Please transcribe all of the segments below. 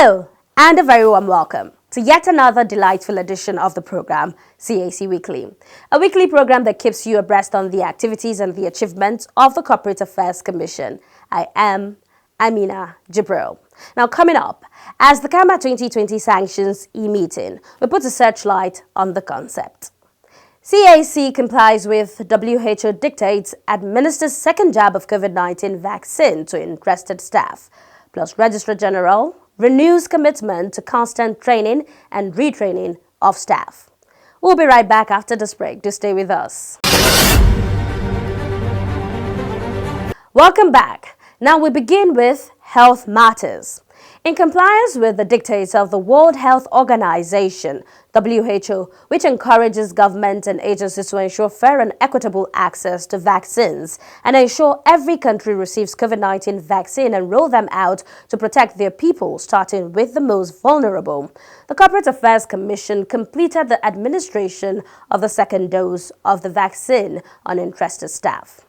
Hello, and a very warm welcome to yet another delightful edition of the program, CAC Weekly. A weekly program that keeps you abreast on the activities and the achievements of the Corporate Affairs Commission. I am Amina Jibril. Now, coming up, as the CAMA 2020 sanctions e-meeting, we put a searchlight on the concept. CAC complies with WHO dictates, administers second jab of COVID-19 vaccine to interested staff, plus Registrar General renews commitment to constant training and retraining of staff. We'll be right back after this break. Do stay with us. Welcome back. Now we begin with health matters. In compliance with the dictates of the World Health Organization, WHO, which encourages government and agencies to ensure fair and equitable access to vaccines and ensure every country receives COVID-19 vaccine and roll them out to protect their people, starting with the most vulnerable, the Corporate Affairs Commission completed the administration of the second dose of the vaccine on interested staff.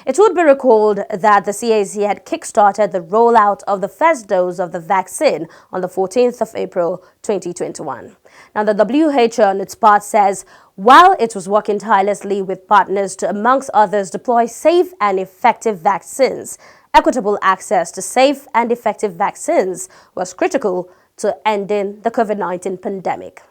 It would be recalled that the CAC had kick-started the rollout of the first dose of the vaccine on the 14th of April 2021. Now, the WHO on its part says, while it was working tirelessly with partners to, amongst others, deploy safe and effective vaccines, equitable access to safe and effective vaccines was critical to ending the COVID-19 pandemic.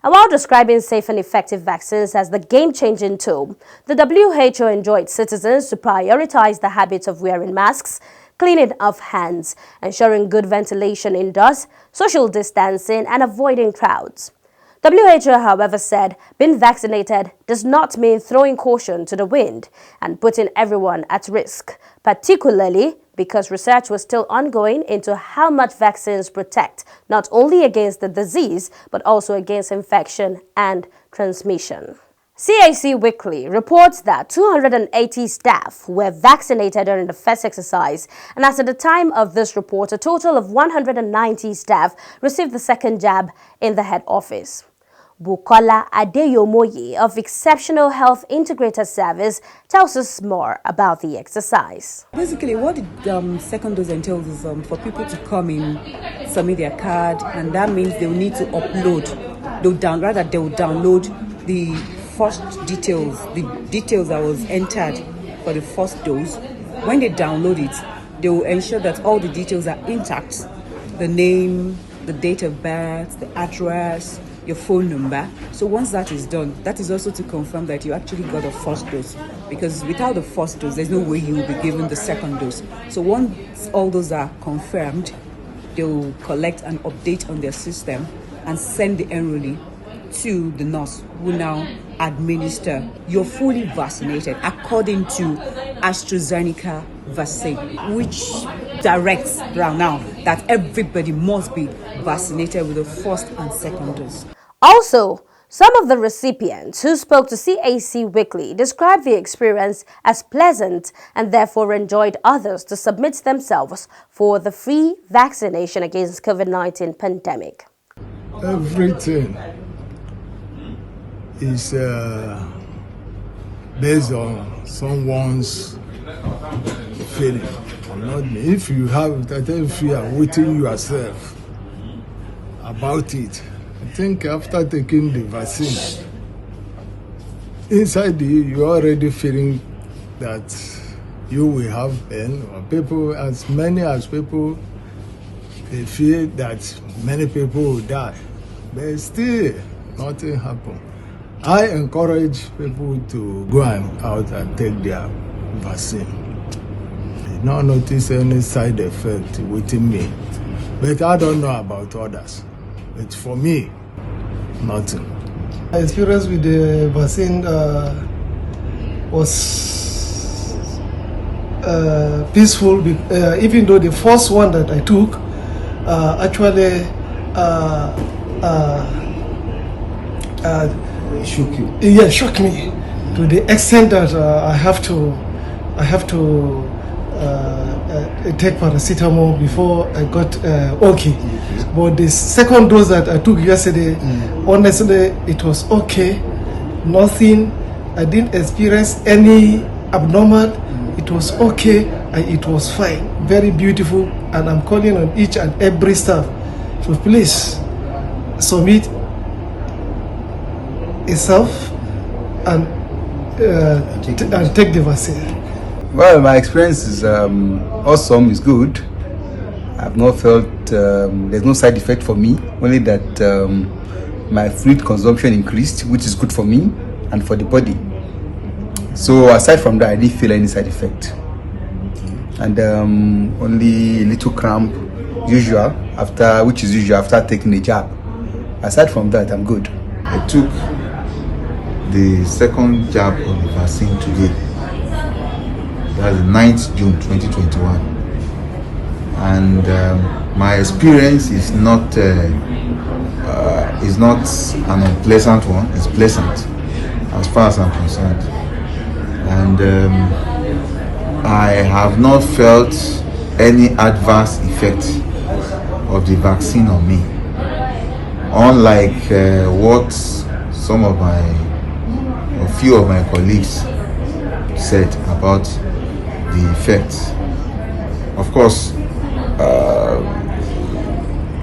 And while describing safe and effective vaccines as the game-changing tool, the WHO enjoined citizens to prioritize the habit of wearing masks, cleaning of hands, ensuring good ventilation indoors, social distancing, and avoiding crowds. WHO, however, said being vaccinated does not mean throwing caution to the wind and putting everyone at risk, particularly because research was still ongoing into how much vaccines protect not only against the disease, but also against infection and transmission. CAC Weekly reports that 280 staff were vaccinated during the first exercise, and as at the time of this report, a total of 190 staff received the second jab in the head office. Bukola Adeyomoye of Exceptional Health Integrated Service tells us more about the exercise. Basically, what the second dose entails is for people to come in, submit their card, and that means they will need to upload. They will download the first details, the details that was entered for the first dose. When they download it, they will ensure that all the details are intact: the name, the date of birth, the address, your phone number. So once that is done, that is also to confirm that you actually got a first dose, because without the first dose, there's no way you will be given the second dose. So once all those are confirmed, they will collect an update on their system and send the enrollee to the nurse, who now administer. You're fully vaccinated according to AstraZeneca vaccine, which directs right now that everybody must be vaccinated with the first and second dose. Also, some of the recipients who spoke to CAC Weekly described the experience as pleasant and therefore enjoyed others to submit themselves for the free vaccination against COVID-19 pandemic. Everything is based on someone's feeling. If you have that, if you are waiting yourself about it, I think after taking the vaccine, inside you, you're already feeling that you will have pain. Or people, as many as people, they fear that many people will die, but still nothing happened. I encourage people to go out and take their vaccine. I did not notice any side effect within me, but I don't know about others. But for me, nothing. My experience with the vaccine was peaceful, even though the first one that I took actually Shook you? Yeah, shocked me to the extent that I have to take paracetamol before I got okay. But the second dose that I took yesterday, honestly, it was okay. Nothing. I didn't experience any abnormal. It was okay and it was fine. Very beautiful. And I'm calling on each and every staff. to please submit itself and take the vaccine. Well, my experience is awesome, it's good. I've not felt there's no side effect for me, only that my fluid consumption increased, which is good for me and for the body. So aside from that, I didn't feel any side effect. And only a little cramp, which is usual after taking a jab. Aside from that, I'm good. I took the second jab of the vaccine today. That's the 9th June 2021. And my experience is not an unpleasant one. It's pleasant as far as I'm concerned. And I have not felt any adverse effect of the vaccine on me, unlike what a few of my colleagues said about the effects. Of course,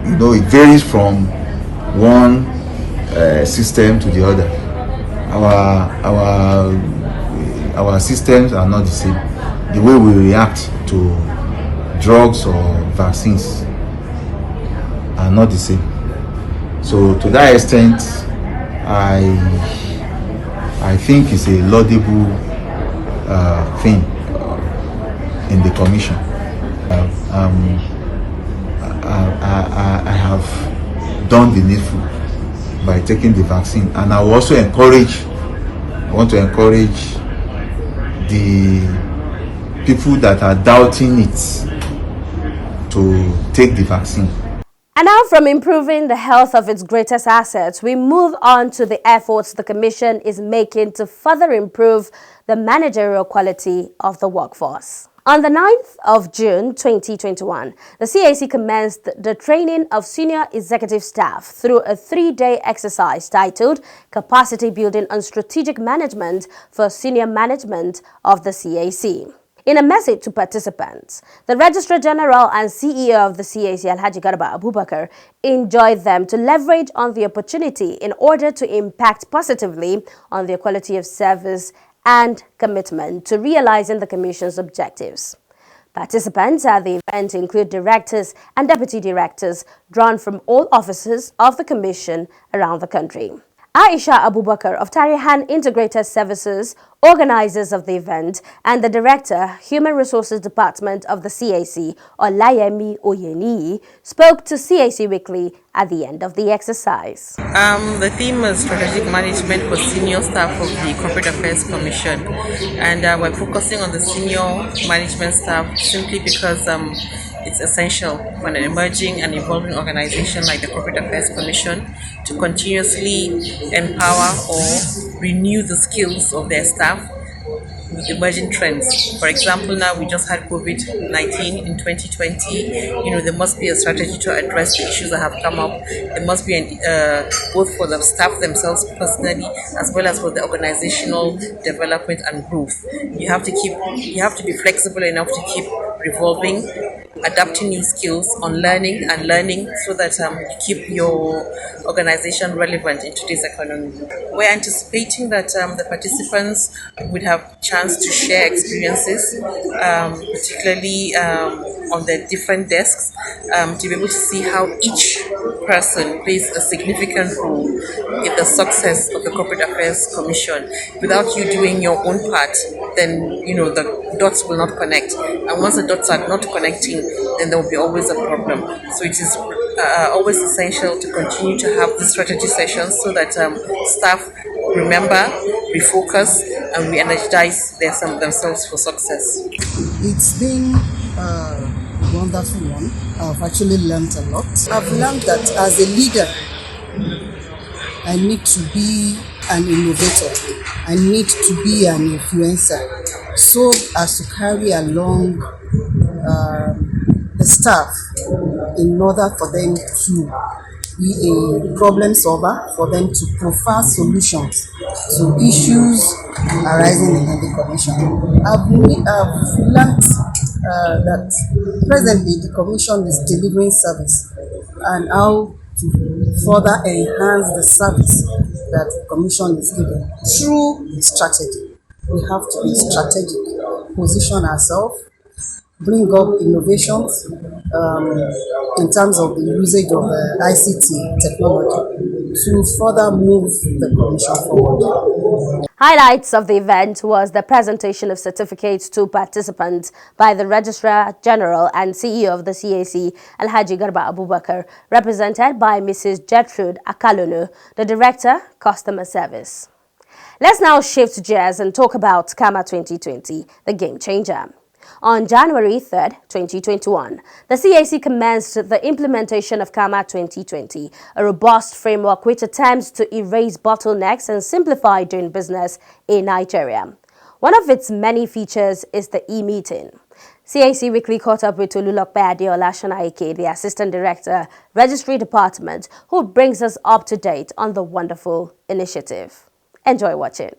it varies from one system to the other. Our systems are not the same. The way we react to drugs or vaccines are not the same. So to that extent, I think it's a laudable thing in the commission. I have done the needful by taking the vaccine, and I will also want to encourage the people that are doubting it to take the vaccine. And now, from improving the health of its greatest assets, we move on to the efforts the Commission is making to further improve the managerial quality of the workforce. On the 9th of June 2021, the CAC commenced the training of senior executive staff through a 3-day exercise titled Capacity Building on Strategic Management for Senior Management of the CAC. In a message to participants, the Registrar General and CEO of the CAC, Alhaji Garba Abubakar, enjoined them to leverage on the opportunity in order to impact positively on the quality of service and commitment to realizing the Commission's objectives. Participants at the event include directors and deputy directors drawn from all offices of the Commission around the country. Aisha Abubakar of Tarihan Integrated Services, organizers of the event, and the Director, Human Resources Department of the CAC, Olayemi Oyeni, spoke to CAC Weekly at the end of the exercise. The theme is strategic management for senior staff of the Corporate Affairs Commission, and we're focusing on the senior management staff simply because it's essential for an emerging and evolving organization like the Corporate Affairs Commission to continuously empower or renew the skills of their staff with emerging trends. For example, now we just had COVID-19 in 2020. There must be a strategy to address the issues that have come up. There must be both for the staff themselves personally, as well as for the organizational development and growth. You have to be flexible enough to keep revolving, adapting new skills, learning, so that you keep your organization relevant in today's economy. We're anticipating that the participants would have chance to share experiences, particularly on the different desks, to be able to see how each person plays a significant role in the success of the Corporate Affairs Commission. Without you doing your own part, then the dots will not connect, and once the dots are not connecting, then there will be always a problem. So it is always essential to continue to have the strategy sessions so that staff remember, refocus, and re-energize themselves for success. It's been a wonderful one. I've actually learned a lot. I've learned that as a leader, I need to be an innovator. I need to be an influencer so as to carry along the staff in order for them to be a problem solver, for them to provide solutions to issues arising in the Commission. I've learned that presently the Commission is delivering service and how to further enhance the service that the commission is giving through strategy. We have to be strategic, position ourselves, bring up innovations in terms of the usage of ICT technology to further move the commission forward. Highlights of the event was the presentation of certificates to participants by the Registrar General and CEO of the CAC, Alhaji Garba Abubakar, represented by Mrs. Gertrude Akalunu, the Director, Customer Service. Let's now shift gears and talk about CAMA 2020, the game changer. On January 3, 2021, the CAC commenced the implementation of CAMA 2020, a robust framework which attempts to erase bottlenecks and simplify doing business in Nigeria. One of its many features is the e-meeting. CAC Weekly caught up with Olulokpe Adeola Shonaike, the Assistant Director, Registry Department, who brings us up to date on the wonderful initiative. Enjoy watching.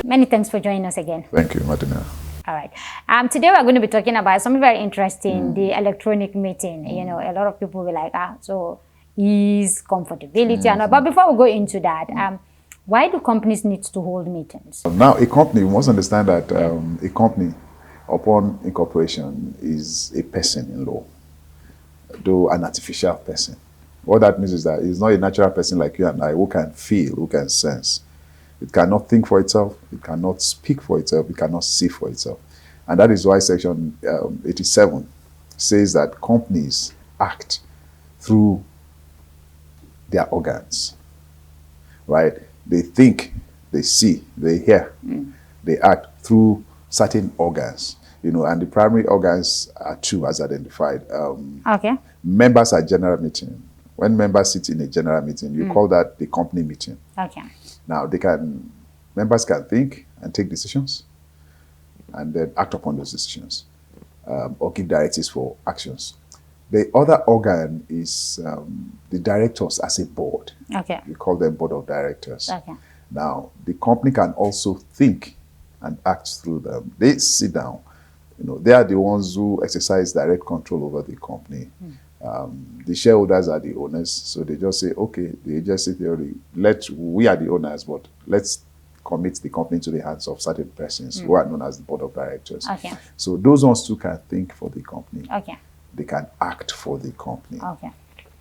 Many thanks for joining us again. Thank you, Martina. All right. Today we're going to be talking about something very interesting, the electronic meeting. You know, a lot of people will like, so ease, comfortability, and all. But before we go into that, why do companies need to hold meetings? Now, a company, we must understand that a company, upon incorporation, is a person in law, though an artificial person. What that means is that it's not a natural person like you and I who can feel, who can sense. It cannot think for itself, it cannot speak for itself, it cannot see for itself. And that is why Section 87 says that companies act through their organs, right? They think, they see, they hear, they act through certain organs, you know, and the primary organs are two as identified. Members are general meeting. When members sit in a general meeting, you call that the company meeting. Okay. Now, members can think and take decisions and then act upon those decisions or give directives for actions. The other organ is the directors as a board. Okay. We call them board of directors. Okay. Now, the company can also think and act through them. They sit down. You know, they are the ones who exercise direct control over the company. The shareholders are the owners, so they just say, okay, the agency theory, we are the owners, but let's commit the company to the hands of certain persons who are known as the board of directors. Okay. So those ones too can think for the company. Okay. They can act for the company. Okay.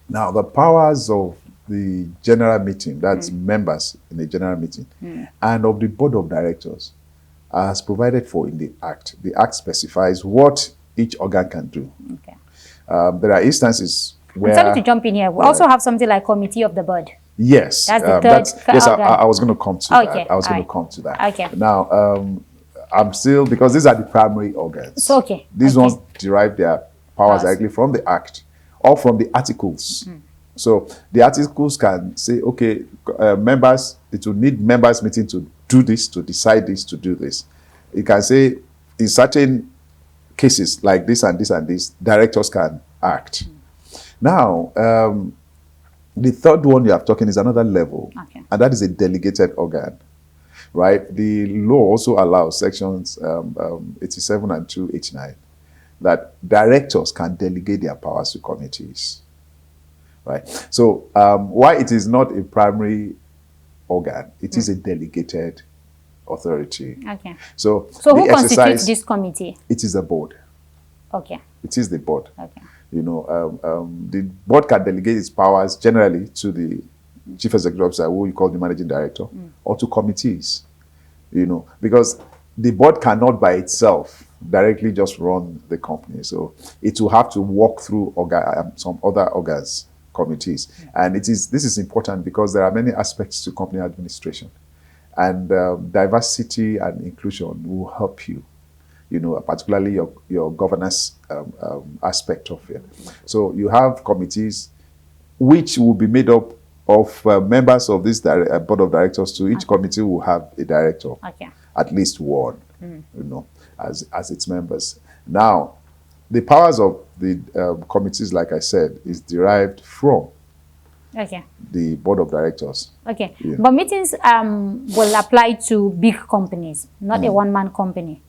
Now, the powers of the general meeting, that's members in the general meeting, and of the board of directors, as provided for in the Act. The Act specifies what each organ can do. Okay. There are instances where... I'm sorry to jump in here. We also have something like committee of the board. Yes. That's the third yes, organ. I was going to come to that. I was going to come to that. Okay. Now, I'm still... Because these are the primary organs. So, okay. These ones derive their powers directly from the Act or from the articles. So, the articles can say, okay, members, it will need members meeting to do this, to decide this, to do this. It can say, in certain cases like this and this and this, directors can act. Now, the third one you have talking is another level, and that is a delegated organ, right? The law also allows sections 87 and 289 that directors can delegate their powers to committees, right? So why it is not a primary organ, it is a delegated authority. Okay. So who constitutes this committee? It is the board. Okay. It is the board. Okay. You know, the board can delegate its powers generally to the chief executive officer, who you call the managing director, or to committees. You know, because the board cannot by itself directly just run the company. So it will have to walk through some other organs, committees. And this is important because there are many aspects to company administration. And diversity and inclusion will help you, you know, particularly your governance aspect of it. So you have committees which will be made up of members of this board of directors. To each committee will have a director, at least one, you know, as its members. Now, the powers of the committees, like I said, is derived from the board of directors. Okay. Yeah. But meetings will apply to big companies, not a one-man company,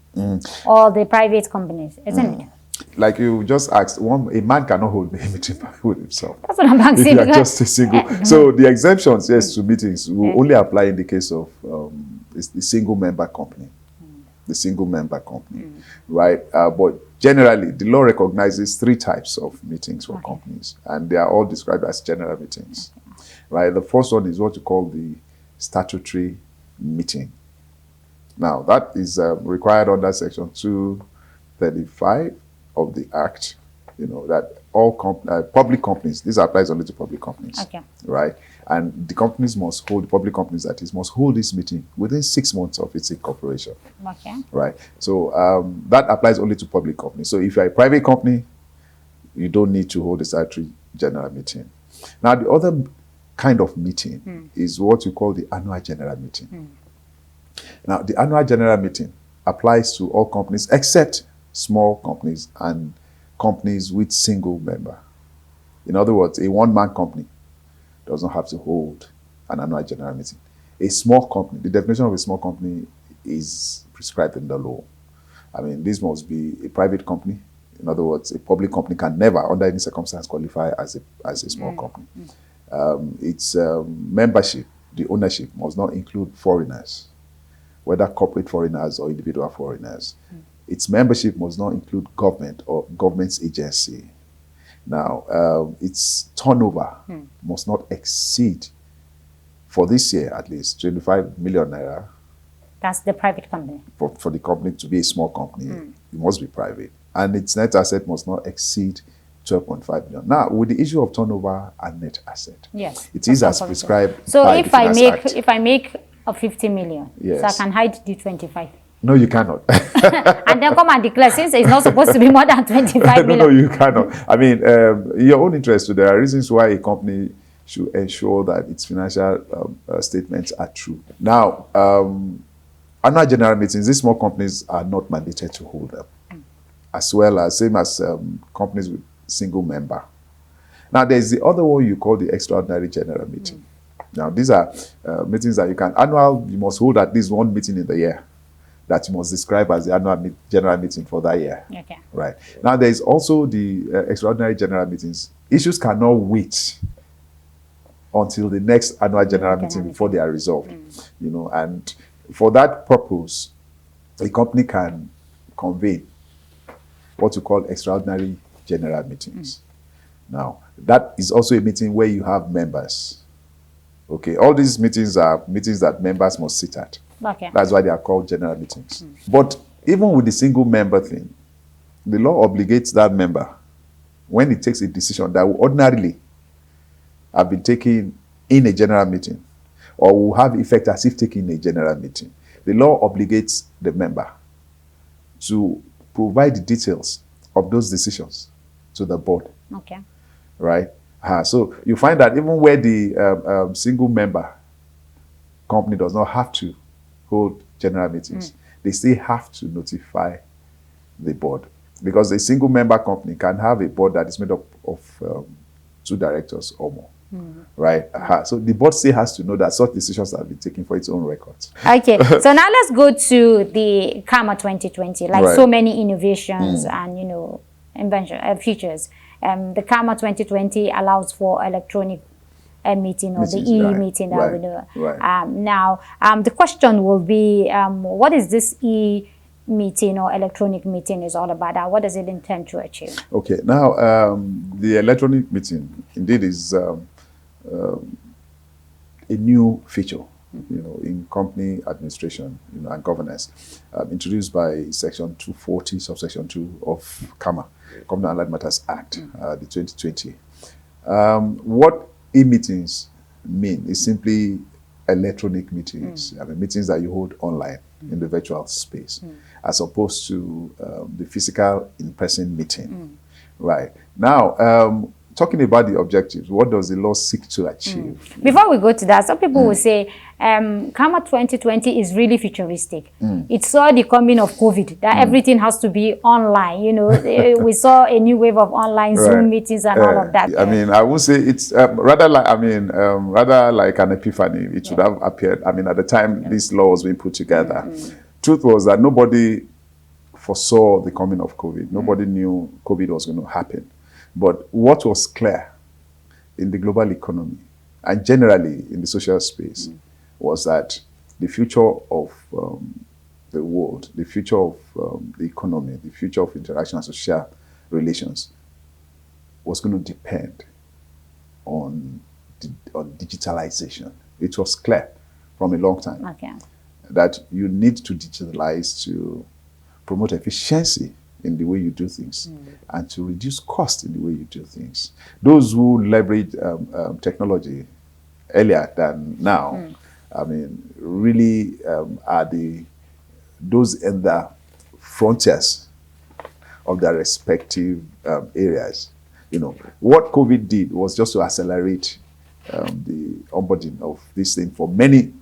or the private companies, isn't it? like you just asked, a man cannot hold a meeting with himself. That's what I'm If asking. you are just a single. So the exemptions, yes, to meetings will only apply in the case of the single member company. The single member company, right? But generally, the law recognizes 3 types of meetings for companies, and they are all described as general meetings, right? The first one is what you call the statutory meeting. Now, that is required under Section 235 of the Act, that all public companies, this applies only to public companies, right? And the companies must hold, the public companies that is, must hold this meeting within 6 months of its incorporation, right? So that applies only to public companies. So if you're a private company, you don't need to hold a statutory general meeting. Now, the other kind of meeting is what you call the annual general meeting. Now, the annual general meeting applies to all companies except small companies and companies with single member. In other words, a one-man company does not have to hold an annual general meeting. A small company, the definition of a small company is prescribed in the law. I mean, this must be a private company. In other words, a public company can never, under any circumstance, qualify as a small company. Its membership, the ownership, must not include foreigners, whether corporate foreigners or individual foreigners. Its membership must not include government or government's agency. Now, its turnover must not exceed, for this year at least, 25 million naira. That's the private company. For the company to be a small company, it must be private. And its net asset must not exceed 12.5 million. Now, with the issue of turnover and net asset, yes, it is as prescribed so by if the Finance Act. if I make a 50 million, yes, so I can hide the 25. No, you cannot. And then come and declare, since it's not supposed to be more than 25 million. No, you cannot. I mean, in your own interest, there are reasons why a company should ensure that its financial statements are true. Now, annual general meetings, these small companies are not mandated to hold them, as well as same as companies with single member. Now, there's the other one you call the extraordinary general meeting. Now, these are meetings that you must hold at least one meeting in the year that you must describe as the annual general meeting for that year. Okay. Right. Now, there is also the extraordinary general meetings. Issues cannot wait until the next annual general meeting before they are resolved. And for that purpose, a company can convene what you call extraordinary general meetings. Now, that is also a meeting where you have members. Okay, all these meetings are meetings that members must sit at. Okay. That's why they are called general meetings. But even with the single member thing, the law obligates that member, when it takes a decision that will ordinarily have been taken in a general meeting or will have effect as if taken in a general meeting, the law obligates the member to provide the details of those decisions to the board. Okay. Right? So you find that even where the single member company does not have to hold general meetings, they still have to notify the board, because a single member company can have a board that is made up of 2 directors or more. Right? So the board still has to know that such decisions have been taken for its own records. Okay, so now let's go to the CAMA 2020, like so many innovations and, invention features. The CAMA 2020 allows for electronic meeting or the e-meeting that we do. Now, the question will be, what is this e-meeting or electronic meeting is all about? What does it intend to achieve? Okay, now the electronic meeting indeed is a new feature, in company administration, and governance, introduced by Section 240, subsection 2 of CAMA, Company and Allied Matters Act, the 2020. What e-meetings mean is simply electronic meetings, meetings that you hold online in the virtual space, as opposed to the physical in-person meeting. Right. Now, talking about the objectives, what does the law seek to achieve? Before we go to that, some people will say, CAMA 2020 is really futuristic. It saw the coming of COVID, that everything has to be online. We saw a new wave of online Zoom meetings and all of that. I mean, I would say it's rather like an epiphany. It should have appeared. I mean, at the time this law was being put together, truth was that nobody foresaw the coming of COVID. Nobody knew COVID was going to happen. But what was clear in the global economy and generally in the social space was that the future of the world, the future of the economy, the future of interaction and social relations was going to depend on digitalization. It was clear from a long time that you need to digitalize to promote efficiency in the way you do things and to reduce cost in the way you do things. Those who leverage technology earlier than now, I mean, really are those in the frontiers of their respective areas. You know, what COVID did was just to accelerate the onboarding of this thing for many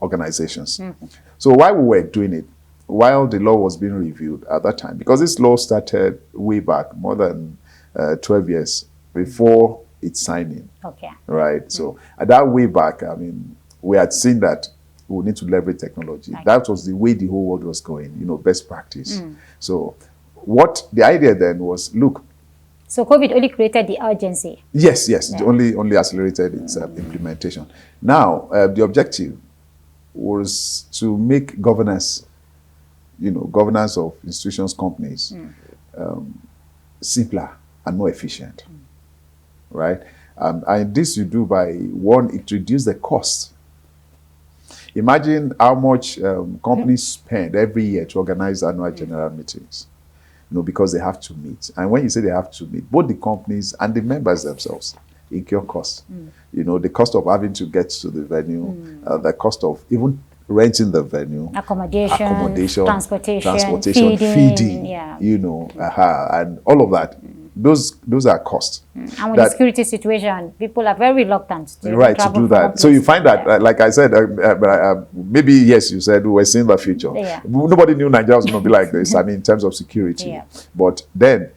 organizations. So while we were doing it, while the law was being reviewed at that time, because this law started way back, more than 12 years before its signing. Right? So at that way back, I mean, we had seen that we need to leverage technology. That was the way the whole world was going, you know, best practice. So what the idea then was, look. So COVID only created the urgency. Yes, it only accelerated its implementation. Now, the objective was to make governance, you know, governance of institutions, companies, simpler and more efficient, right? And this you do by, one, it reduces the cost. Imagine how much companies spend every year to organize annual general meetings, you know, because they have to meet. And when you say they have to meet, both the companies and the members themselves incur costs. You know, the cost of having to get to the venue, the cost of even renting the venue, accommodation, transportation, feeding, you know, and all of that. Those are costs. And with the security situation, people are very reluctant to do that. So you find that, like I said, maybe, yes, you said we were seeing the future. Nobody knew Nigeria was going to be like this, I mean, in terms of security. But then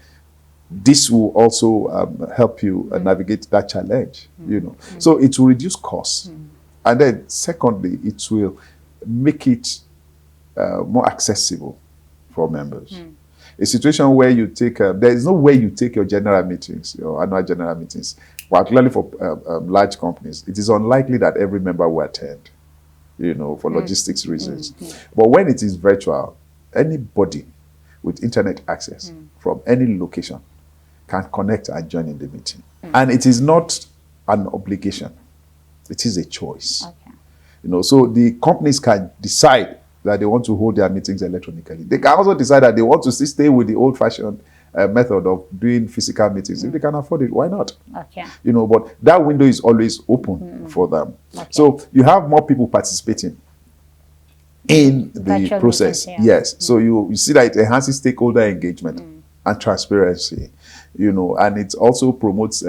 this will also help you navigate that challenge, you know. So it will reduce costs. And then secondly, it will make it more accessible for members. A situation where you take, there is no way you take your general meetings, your annual general meetings, particularly for large companies. It is unlikely that every member will attend, you know, for logistics reasons. But when it is virtual, anybody with internet access from any location can connect and join in the meeting. And it is not an obligation. It is a choice. You know, so the companies can decide that they want to hold their meetings electronically. They can also decide that they want to stay with the old-fashioned method of doing physical meetings. If they can afford it, why not? You know, but that window is always open for them. So you have more people participating in the process. Yes. So you see that it enhances stakeholder engagement and transparency, you know, and it also promotes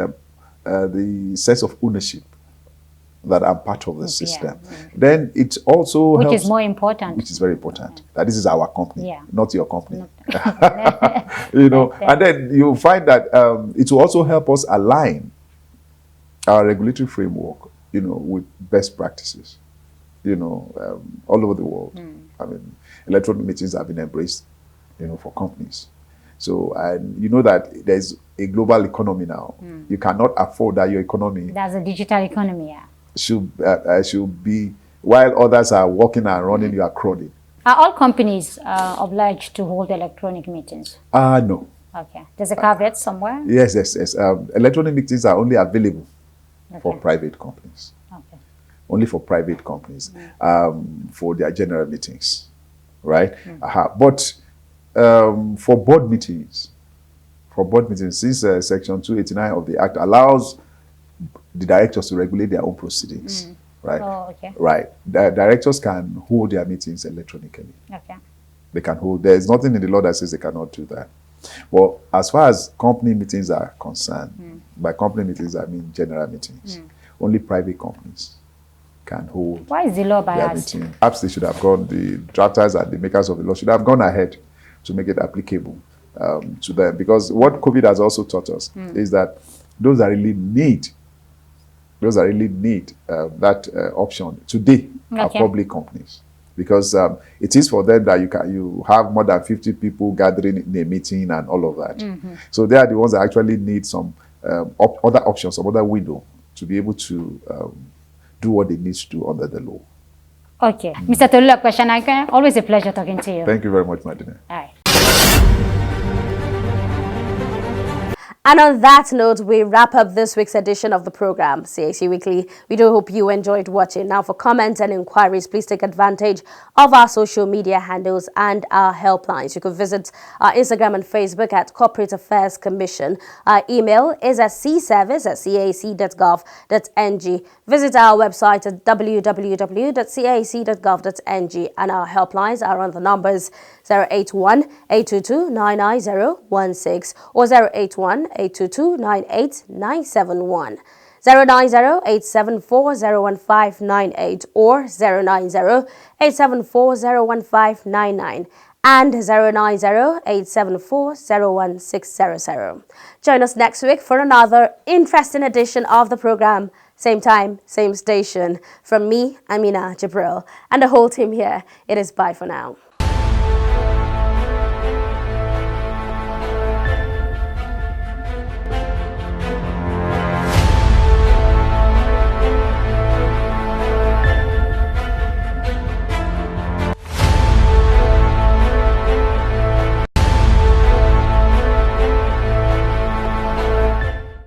the sense of ownership that I'm part of the system. Then it also helps, which is more important. Which is very important. That this is our company, not your company. You know, and then you find that it will also help us align our regulatory framework, you know, with best practices, you know, all over the world. I mean, electronic meetings have been embraced, you know, for companies. So, and you know that there's a global economy now. You cannot afford that your economy. That's a digital economy, should be, while others are walking and running, you are crawling. Are all companies obliged to hold electronic meetings? No. Okay. There's a caveat somewhere? Yes. Electronic meetings are only available for private companies. Only for private companies, for their general meetings, right? But for board meetings, since Section 289 of the Act allows the directors to regulate their own proceedings, right? Right. The directors can hold their meetings electronically. They can hold. There is nothing in the law that says they cannot do that. Well, as far as company meetings are concerned, by company meetings I mean general meetings, only private companies can hold. Why is the law biased? Perhaps they should have gone, the drafters and the makers of the law should have gone ahead to make it applicable to them. Because what COVID has also taught us is that those that really need that option today are public companies. because it is for them that you have more than 50 people gathering in a meeting and all of that. So they are the ones that actually need some other options, some other window to be able to do what they need to do under the law. Okay. Mr. Tolula Kweshanake, always a pleasure talking to you. Thank you very much, Madina. All right. And on that note, we wrap up this week's edition of the program, CAC Weekly. We do hope you enjoyed watching. Now, for comments and inquiries, please take advantage of our social media handles and our helplines. You can visit our Instagram and Facebook at Corporate Affairs Commission. Our email is at cservice@cac.gov.ng. Visit our website at www.cac.gov.ng, and our helplines are on the numbers 081-822-99016 or 081-822-98971, 090-874-01598 or 090-874-01599 and 090-874-01600. Join us next week for another interesting edition of the program. Same time, same station. From me, Amina Jibril, and the whole team here, it is bye for now.